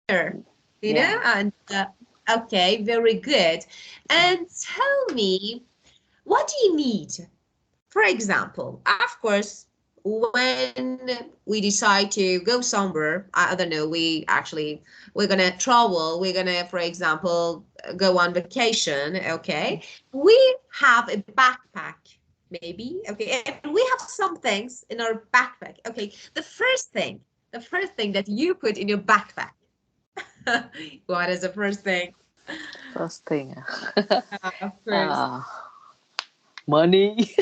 you know, and okay, very good. And tell me, what do you need? For example, of course, when we decide to go somewhere, I don't know, we're gonna travel, we're gonna, for example, go on vacation, okay? We have a backpack, maybe, okay, and we have some things in our backpack, okay? The first thing that you put in your backpack, what is the first thing? First thing, Of course. money.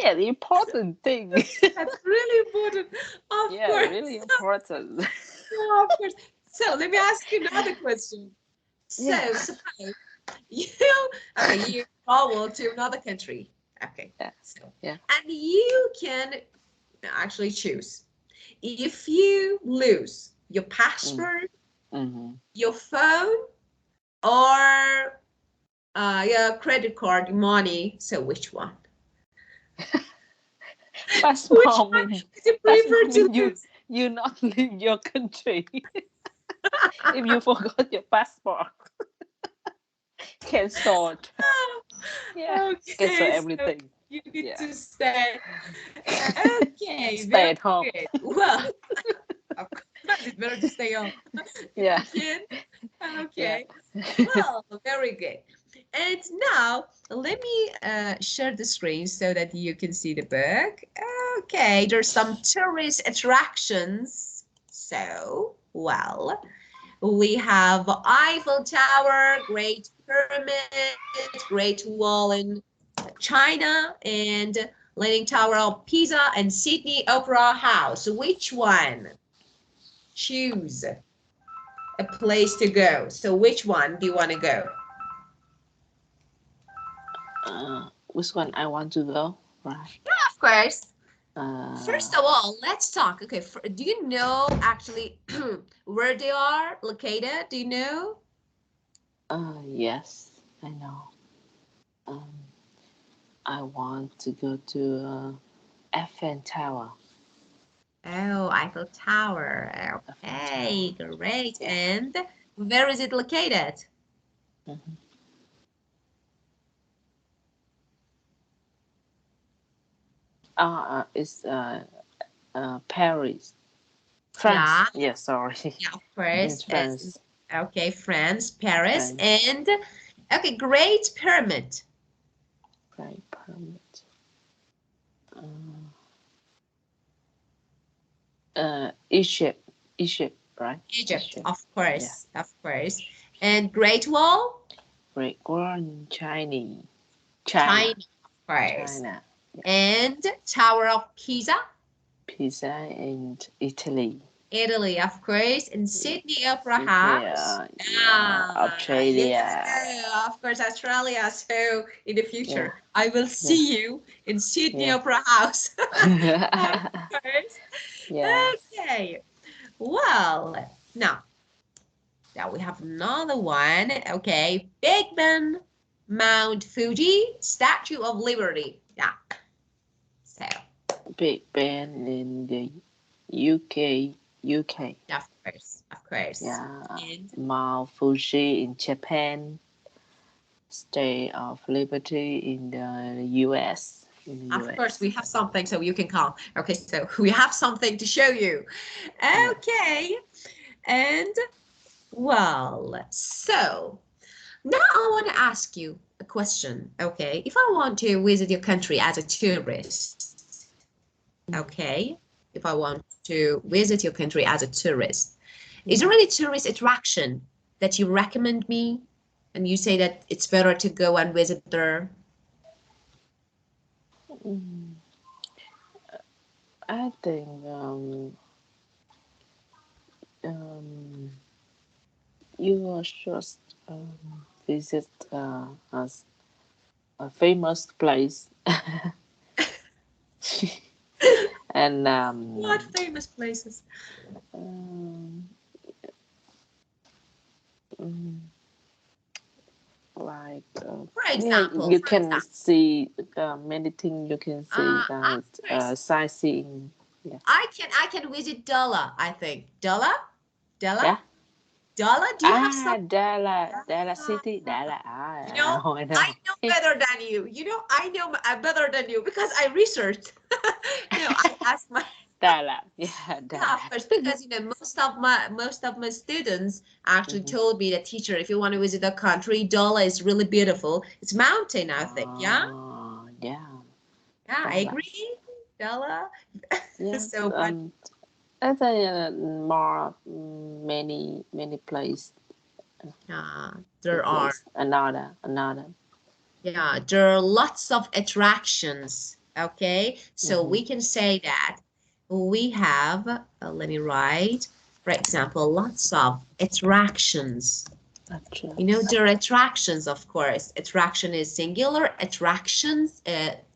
Yeah, the important thing. That's really important. Of Yeah, course. really important. Yeah, of course. So let me ask you another question. Yeah, So suppose you, okay, you travel to another country. Okay. yeah, So, yeah. and you can actually choose. If you lose your Mm, passport, mm-hmm. your phone, or your credit card money, so which one? Which Passport one mean would you prefer passport to mean you lose? you not leave your country. If you forgot your passport, cancel. Yeah, cancel Okay, so everything. you need Yeah, to stay. Okay, stay very at home. good. Well, of course, it's better to stay home if Yeah, you can. yeah. Okay, well, very good. And now let me share the screen so that you can see the book. Okay, there's some tourist attractions. So, well, we have Eiffel Tower, Great Pyramid, Great Wall in China, and Leaning Tower of Pisa and Sydney Opera House. Which one? Choose a place to go. So which one do you want to go? Which one I want to go? Right. Of course. Uh, First of all, let's talk. Okay, do you know actually where they are located? Do you know? yes, I know. Um, I want to go to Eiffel Tower. Oh, Eiffel Tower. Eiffel Tower. Okay, great. Yeah. And where is it located? Mm-hmm. It's Paris, France. Yeah, Yeah, sorry, yeah, of in course. France. Okay, France, Paris, France, and okay, Great Pyramid. right? Permit. Uh, Egypt, Egypt, right? Egypt, Egypt. of Yeah. course, of course. And Great Wall, Great Wall, China, China, China, of course. China. Yeah. And Tower of Pisa, Pisa and Italy. Italy, of course. And Sydney Opera Sydney, House. yeah, Yes, Australia. of course, Australia. So in the Yeah, future, I will yeah, see you in Sydney yeah. Opera House. Of course. Yes. Okay. Well, now we have another one. Okay. Big Ben, Mount Fuji, Statue of Liberty. Yeah. So, Big Ben in the UK, UK. of course, of course. Yeah, And Mount Fuji in Japan, Statue of Liberty in the US. In the of course, US. we have something so you can come. Okay, so we have something to show you. Yeah. Okay. And well, so now I want to ask you a question. Okay, if I want to visit your country as a tourist, okay, if I want to visit your country as a tourist, is there Mm. any tourist attraction that you recommend me? And you say that it's better to go and visit there? Mm. I think um, you should visit as a famous place and What famous places? um, mm, like yeah, you For can example, see many things. You can see of that course. sightseeing. Yeah. I can visit Dala, I think. Dala? Dala? Yeah. Dala? Do you have some? Dallas Ah, City, Dallas. you I know, know, I I know. know better than you. I know better than you because I researched. I asked my Dallas, yeah, yeah, of Dallas. course, because most of my students actually Mm-hmm. told me that teacher, if you want to visit a country, Dala is really beautiful. It's mountain, I think. Yeah, Oh, yeah, yeah, I Dallas. agree. Dala. Yes, So, but I think more many place yeah, the there are. place another. Yeah, there are lots of attractions. Okay, so Mm-hmm. we can say that we have, let me write, for example, lots of attractions. There are attractions, of course. Attraction is singular, attractions,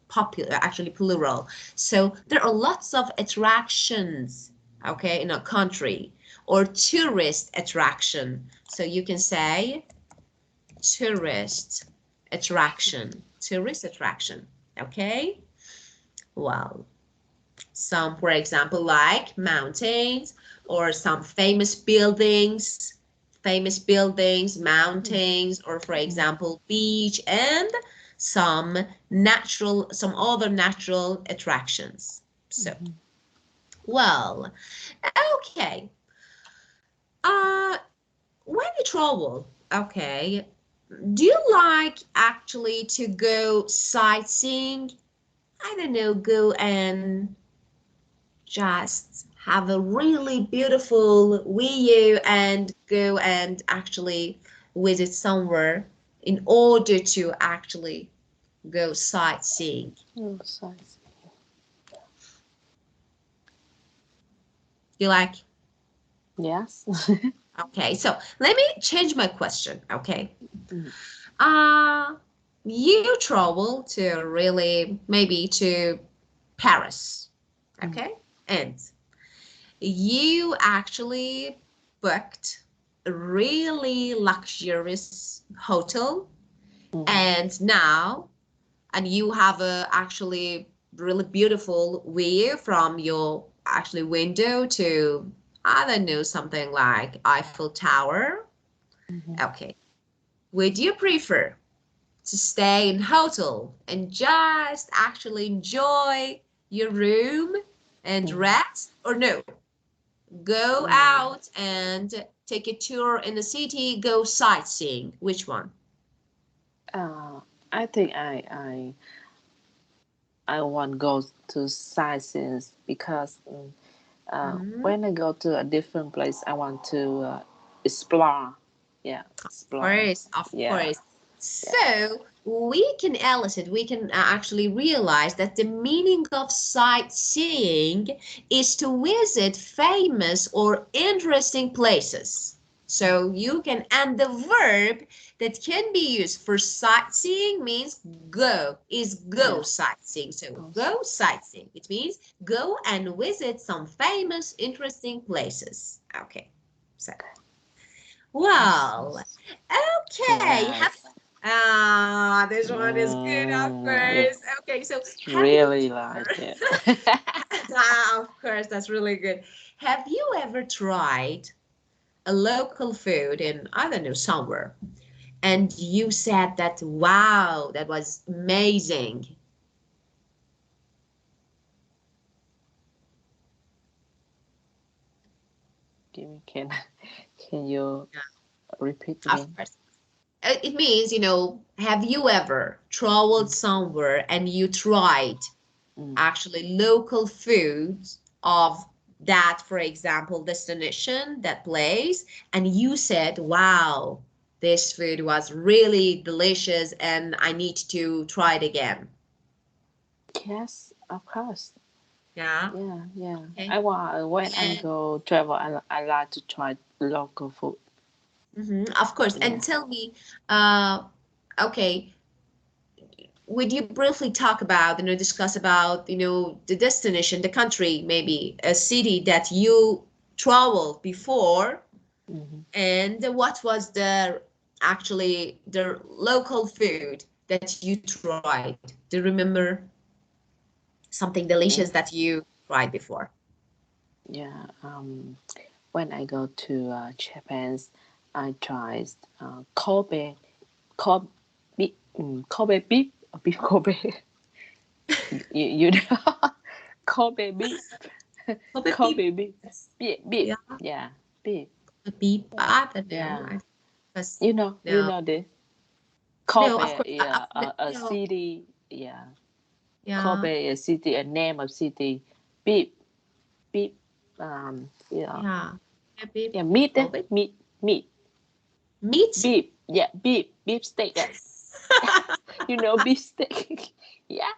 popular, actually plural. So there are lots of attractions, okay, in a country, or tourist attraction. So you can say tourist tourist attraction, okay? Well, some, for example, like mountains or some famous buildings, mountains, or for Mm-hmm. example, beach, and some other natural attractions. So, Mm-hmm. well, okay. Uh, when you travel, okay, do you like actually to go sightseeing? I don't know, go and just have a really beautiful view and go and actually visit somewhere in order to actually go sightseeing. Oh, size. You like? Yes. Okay, so let me change my question. Okay. Mm, Uh, you travel to really maybe to Paris. mm, Okay. And you actually booked a really luxurious hotel mhm, and you have a actually really beautiful view from your actually window to, I don't know, something like Eiffel Tower. mhm, Okay, would you prefer to stay in hotel and just actually enjoy your room and mhm. rest, or no, go Mm, out and take a tour in the city, go sightseeing? Which one? uh, I think I want go to sightseeing because Mhm. when I go to a different place, I want to explore. Yeah, explore. Course, of Yeah, course. yeah. So we can actually realize that the meaning of sightseeing is to visit famous or interesting places. So you can, and the verb that can be used for sightseeing means go, is go Yeah. sightseeing. So Goes. go sightseeing. It means go and visit some famous, interesting places. Okay. So Yes. well, Yes. okay. Yes. This one is good, of Yeah. course. Okay, so It's have you, really like it. of course, that's really good. Have you ever tried a local food in, I don't know, somewhere, and you said that, wow, that was amazing? Give me can you Yeah, repeat of again? course. It means, have you ever traveled Mm, somewhere and you tried mm. actually local foods of that, for example, destination, that place, and you said, wow, this food was really delicious and I need to try it again? Yes, of course. Yeah. Yeah, yeah. Okay. I want when I And go travel, I like to try local food. of course, Yeah. and tell me, uh, okay, would you briefly talk about, discuss about, the destination, the country, maybe a city that you traveled before, Hmm. and what was the local food that you tried? Do you remember something delicious that Yes. you tried before? Yeah. When I go to Japan, I tried Kobe, Kobe, Kobe beef, beef Kobe. You know, Kobe beef, Kobe beef. Kobe beef, beef. Yeah, Yeah, beef. Kobe beef. Yeah, I don't know. yeah. I because You no, know this. no. Of Kobe, course, yeah, a no. city. Yeah, Yeah, Kobe, a city, a name of city. Beef, beef. Yeah, yeah. Yeah, beef. yeah. Meat, Kobe meat. meat. Beef, yeah, beef steak. You know beef steak. Yeah,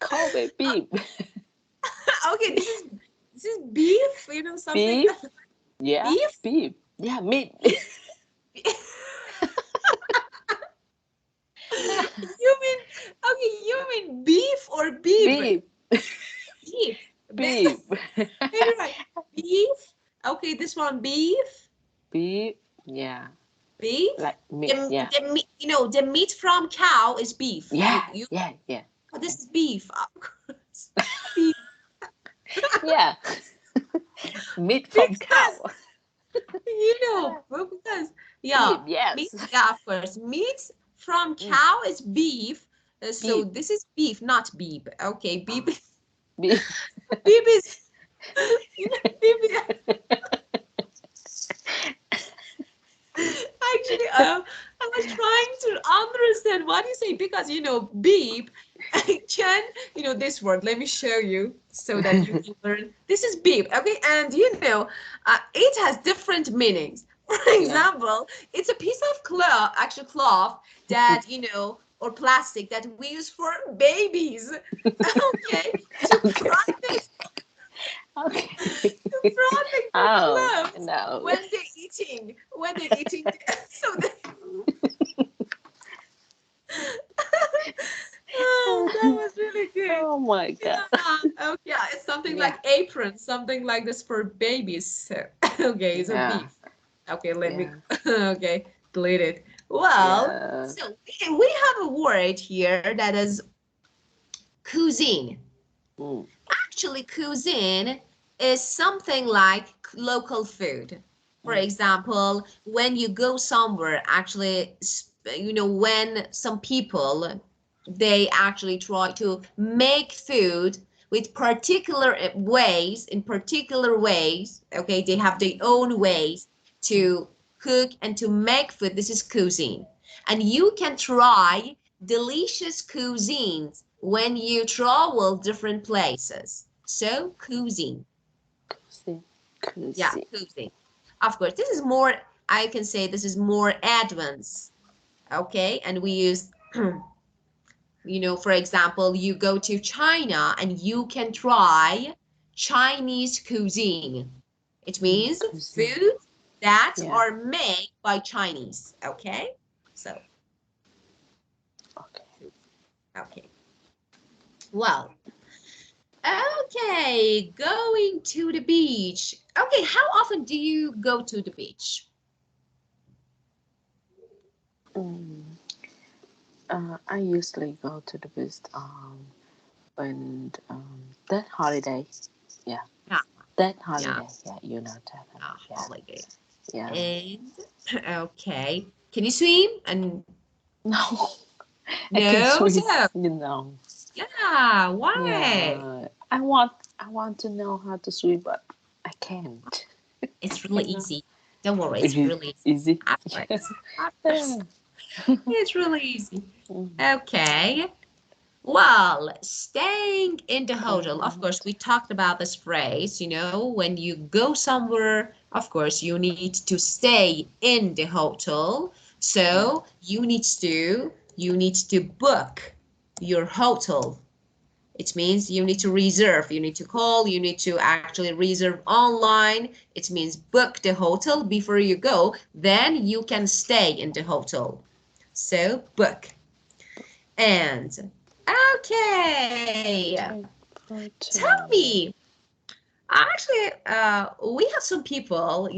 Kobe beef, Okay, this is beef. You know something beef. Yeah, beef. beef. Yeah, meat. Beef. You mean okay? You mean beef or beef? Beef, Beef. beef, Maybe right. Beef. Okay, this one beef. beef. Yeah, Beef. like meat. Yeah, The meat. You know, the meat from cow is beef. yeah, You. yeah, yeah, Oh, this is beef. Of course. Beef. yeah. Meat from Because cow. because yeah, Beef. meat. Yes. Yeah, of course, meat from Mm, cow is beef. So beef. this is beef, not beef. Okay, beef. Ah, beef. Beef is beef. Actually, I was trying to understand what you say because beep can this word. Let me show you so that you can learn. This is beep, okay? And it has different meanings. For Yeah. example, it's a piece of cloth, actual cloth that or plastic that we use for babies, okay, to Okay. protect Okay. protect the Oh clothes no. when they're eating so oh, that was really good. Oh my god. Yeah. Oh, yeah. It's something Yeah. like apron, something like this for babies. So, okay, so Yeah. beef. Okay, let me. Yeah. Okay, delete it. Well, Yeah. so we have a word here that is cuisine. Mm. Actually, cuisine is something like local food. For Mm. example, when you go somewhere, actually, when some people they actually try to make food with particular ways, in particular ways, okay, they have their own ways Mm. to cook and to make food. This is cuisine. And you can try delicious cuisines when you travel different places. So cuisine, Cuisine. yeah, Cuisine. cuisine. Of course, this is more, I can say this is more advanced, okay? And we use, for example, you go to China and you can try Chinese cuisine. It Mm. means Cuisine. food that Yeah. are made by Chinese, okay? So, Okay. okay. Well, okay, going to the beach. Okay, how often do you go to the beach? Mm. I usually go to the beach when that holiday. Yeah. Yeah, That yeah, holiday. Yeah. You know that a holiday. Yeah. holiday. Yeah. And okay, can you swim? And No. I can no, swim. so You know. yeah, why? Yeah. I want to know how to swim, but I can't. It's You really know. easy. Don't worry, It it's is really easy. easy. Of Yeah. course, of course, it's really easy. Mm. Okay. Well, staying in the hotel, of And course, we talked about this phrase, when you go somewhere, of course, you need to stay in the hotel. yeah. So you need to book your hotel. It means you need to reserve, you need to call, you need to actually reserve online. It means book the hotel before you go, then you can stay in the hotel. So book. And okay, tell Photo. me, actually, we have some people,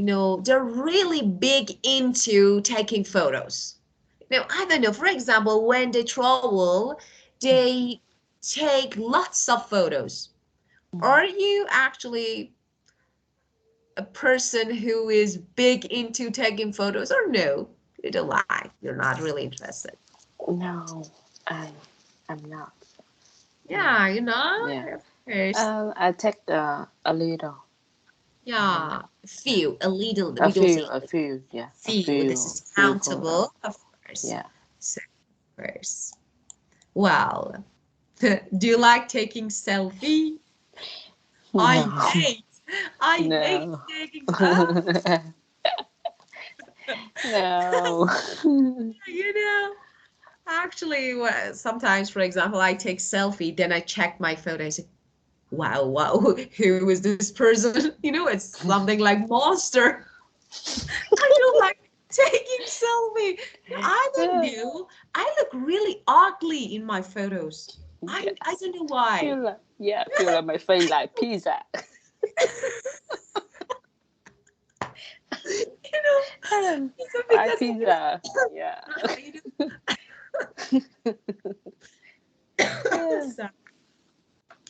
they're really big into taking photos. Now, I don't know, for example, when they travel, Mm. they take lots of photos. Mm. Are you actually a person who is big into taking photos, or no? You don't like. You're not really interested. No, I'm not. No. Yeah, you're not. Yeah. Of course. I take a little. Um, Yeah, few, a little. a We don't say few, a little. few. Yeah, a Few. This is few photos. countable, of course. Yeah. So, of course. Well, do you like taking selfie? I No. hate. I hate No. taking. Oh, No. you know. Actually, sometimes, for example, I take selfie, then I check my photo. I say, "Wow, wow, who is this person?" You know, it's something like monster. I don't like taking selfie. I don't know. I look really ugly in my photos. I Yes. don't know why. Feel like my face like pizza. You know, so Like because pizza. Yeah. you know, Yeah. so,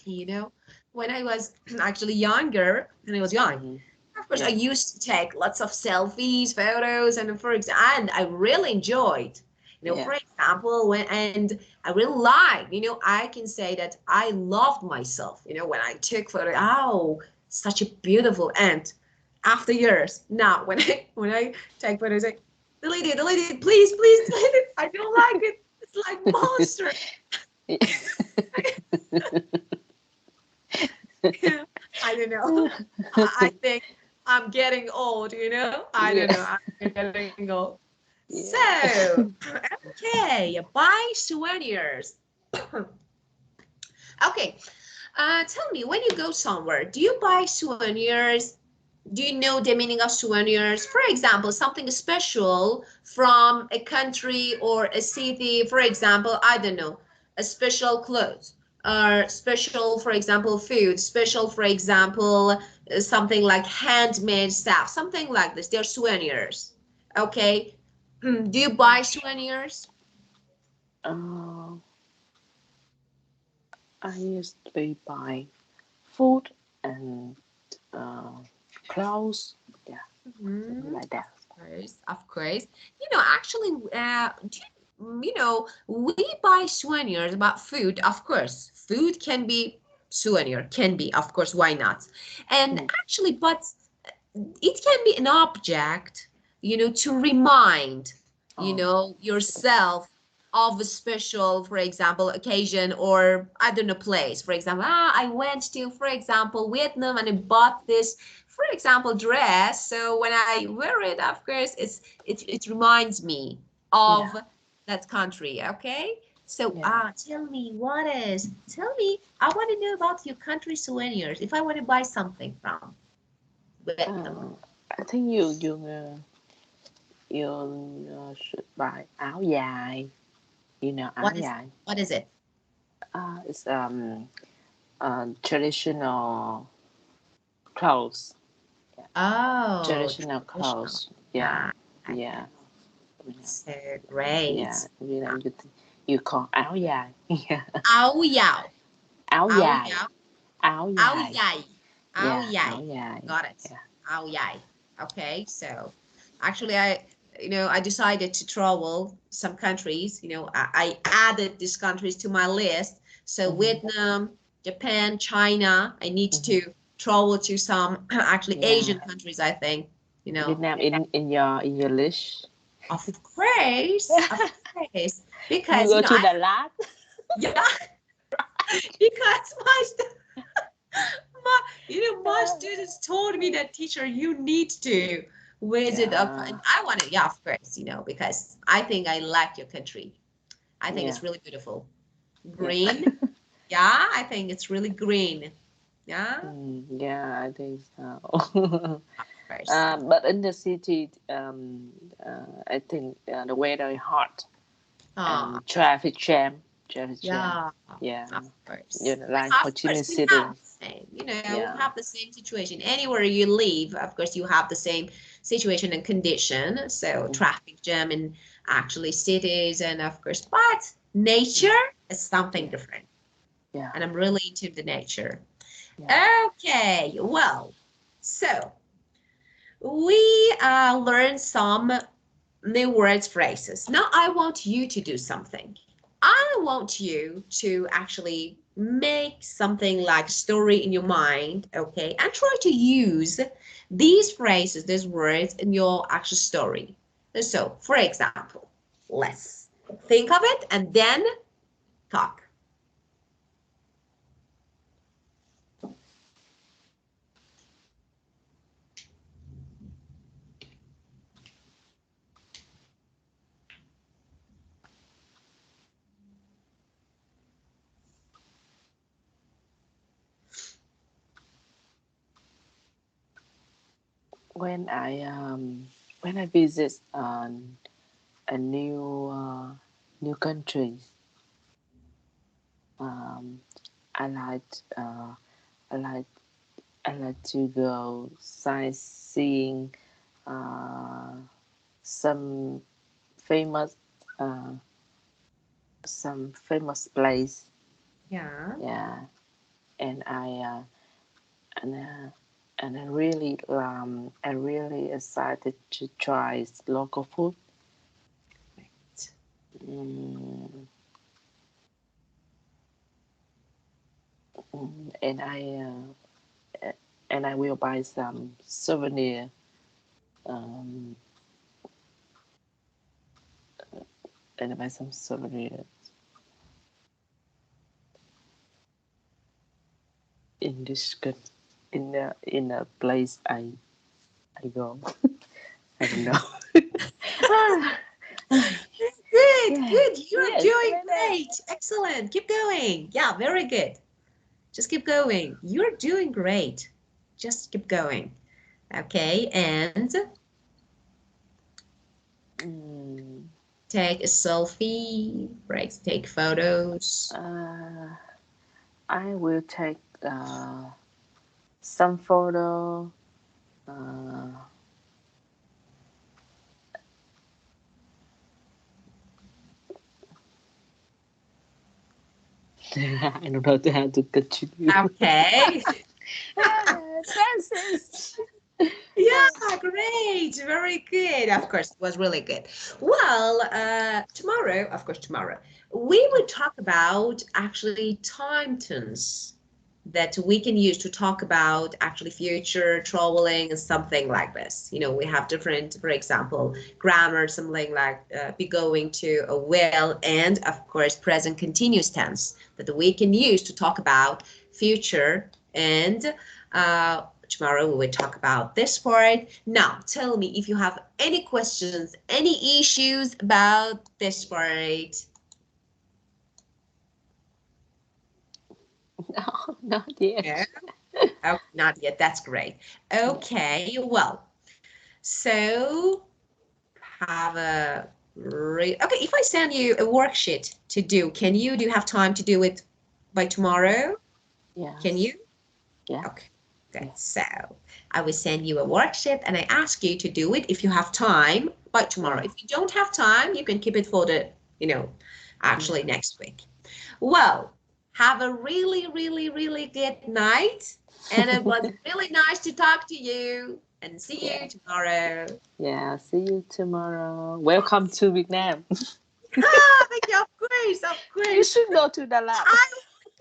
you know, when I was actually younger, and I was young, Hmm. of course, I Yeah. used to take lots of selfies, photos, and for example, and I really enjoyed. You know, Yeah. for example, and I really like. You know, I can say that I loved myself. You know, when I took photo, oh, such a beautiful. And after years, now when I take photos, I delete it, please, please delete it. I don't like it. It's like monster. Yeah, I don't know. I think I'm getting old, you know? I don't Yeah. know. I'm getting old. Yeah. So, okay, buy souvenirs. Okay, tell me, when you go somewhere, do you buy souvenirs? Do you know the meaning of souvenirs? For example, something special from a country or a city. For example, I don't know, a special clothes or special, for example, food, special, for example, something like handmade stuff, something like this. They're souvenirs. Okay. Do you buy souvenirs? Uh, I used to buy food and uh, clothes. Yeah, something Mhm. like that. Course, of course. You know, actually, you know, we buy souvenirs about food. Of course, food can be souvenir, can be, of course, why not? And Mm. actually, but it can be an object, you know, to remind, you Oh, know, yourself of a special, for example, occasion or I don't know, place. For example, I went to, for example, Vietnam and I bought this, for example, dress. So when I wear it, of course, it reminds me yeah, of that country. Okay. So yeah. tell me what is, tell me, I want to know about your country souvenirs. If I want to buy something from Vietnam. Uh, I think you should buy áo dài. You know áo What is dài. what is it? It's traditional clothes. Yeah. Oh, Traditional traditional. clothes. Yeah, Yeah, okay. yeah, yeah. So Yeah. great. You know you call áo dài. Yeah. Áo dào, Áo áo dài. dào, Áo áo dài. dài, áo Yeah, áo dài. dài. Got it. Yeah. Áo dài. Okay, so actually you know, I decided to travel some countries. You know, I added these countries to my list. So Hmm. Vietnam, Japan, China. I need Hmm. to travel to some actually Yeah. Asian countries, I think. You know, Vietnam in your list. Of course, You because you go know, to the last. yeah, because my, you know, my students told me that teacher, you need to visit up, Yeah. and I want to, yeah, of course, you know, because I think I like your country. I think Yeah. it's really beautiful, Yeah. green. Yeah, I think it's really green. Yeah, Yeah, I think so. of course. But in the city, I think the weather is hot Ah, and traffic jam. Traffic jam. yeah, Yeah. of course. You know, like Of Ho Chi course, Minh we have City. the same, you know, Yeah. have the same situation. Anywhere you live, of course, you have the same situation and condition. So Mm. traffic jam in actually cities and of course, but nature is something Yeah. different. Yeah. And I'm really into the nature. Yeah. Okay, well, so we learned some new words, phrases. Now I want you to do something. I want you to actually make something like a story in your mind, okay, and try to use these phrases, these words in your actual story. So, for example, let's think of it and then talk. When I visit a new country, um, I like uh, I like I like to go sightseeing uh, some famous uh, place. Yeah. Yeah, and and uh, I really excited to try local food. Mm, and I will buy some souvenir. Um, and I buy some souvenir in in a place I go. I don't know. Ah, Good, yeah, good. You're yes, doing like that. great. Excellent. Keep going. Yeah, very good. Just keep going. You're doing great. Just keep going. Okay, and Mm, take a selfie, right? Take photos. uh, I will take some photo. Uh, I don't know how to continue. Okay. Francis. Yeah, great. Very good. Of course, it was really good. Well, tomorrow, of course, tomorrow, we would talk about actually time tunes that we can use to talk about actually future traveling and something like this. You know, we have different, for example, grammar, something like be going to a will, and of course, present continuous tense that we can use to talk about future and tomorrow we will talk about this part. Now, tell me if you have any questions, any issues about this part. No, not yet. Yeah. Oh, not yet. That's great. Okay. Well, so have a okay. If I send you a worksheet to do, can you? Do you have time to do it by tomorrow? Can Yes. you? Yeah. Okay. Good. Yeah. So I will send you a worksheet and I ask you to do it if you have time by tomorrow. Yeah. If you don't have time, you can keep it for the, actually Yeah. next week. Well, have a really, really, really good night. And it was really nice to talk to you and see Yeah. you tomorrow. Yeah. See you tomorrow. Welcome to Vietnam. Ah, thank you. Of course, of You course. should go to the lab. I,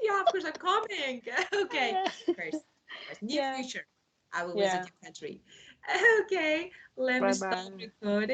yeah, of course, I'm coming. Okay, of course, of course. Near Yeah. future, I will visit Yeah. your country. Okay, let me Bye stop bye. recording.